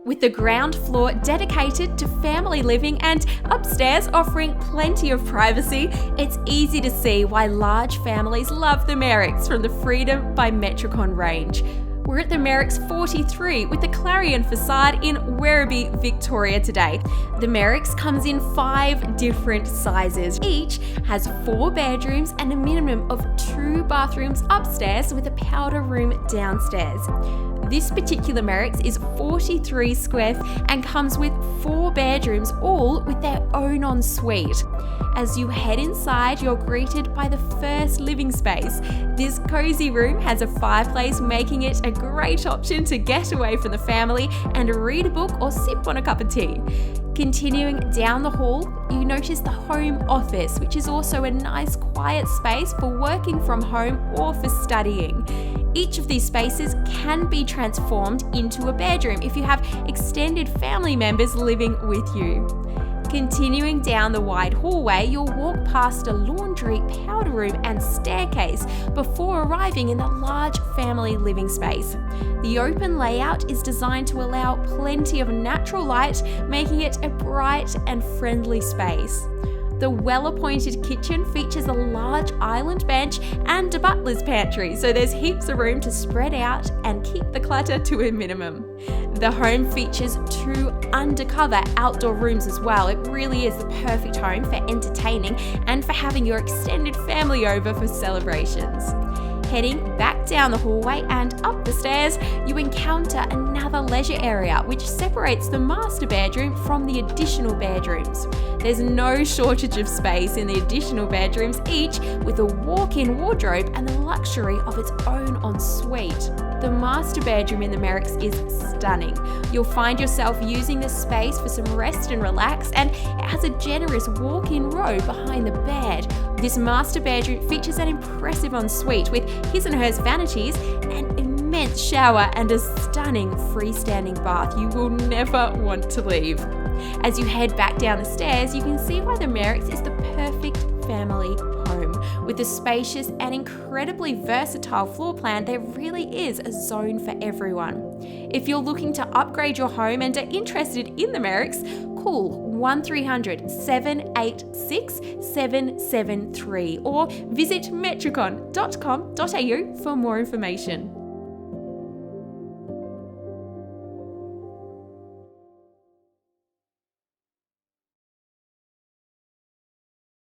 with the ground floor dedicated to family living and upstairs offering plenty of privacy. It's easy to see why large families love the Merricks from the Freedom by Metricon range. We're at the Merricks 43 with the Clarion facade in Werribee, Victoria today. The Merricks comes in 5 different sizes. Each has 4 bedrooms and a minimum of 2 bathrooms upstairs with a powder room downstairs. This particular Merricks is 43 square and comes with 4 bedrooms, all with their own ensuite. As you head inside, you're greeted by the first living space. This cozy room has a fireplace, making it a great option to get away from the family and read a book or sip on a cup of tea. Continuing down the hall, you notice the home office, which is also a nice quiet space for working from home or for studying. Each of these spaces can be transformed into a bedroom if you have extended family members living with you. Continuing down the wide hallway, you'll walk past a laundry, powder room and staircase before arriving in the large family living space. The open layout is designed to allow plenty of natural light, making it a bright and friendly space. The well-appointed kitchen features a large island bench and a butler's pantry, so there's heaps of room to spread out and keep the clutter to a minimum. The home features 2 undercover outdoor rooms as well. It really is the perfect home for entertaining and for having your extended family over for celebrations. Heading back down the hallway and up the stairs, you encounter another leisure area which separates the master bedroom from the additional bedrooms. There's no shortage of space in the additional bedrooms, each with a walk-in wardrobe and the luxury of its own ensuite. The master bedroom in the Merricks is stunning. You'll find yourself using this space for some rest and relax, and it has a generous walk-in robe behind the bed. This master bedroom features an impressive ensuite with his and hers vanities, an immense shower and a stunning freestanding bath you will never want to leave. As you head back down the stairs, you can see why the Merricks is the perfect family home. With a spacious and incredibly versatile floor plan, there really is a zone for everyone. If you're looking to upgrade your home and are interested in the Merricks, call 1300 786 773 or visit metricon.com.au for more information.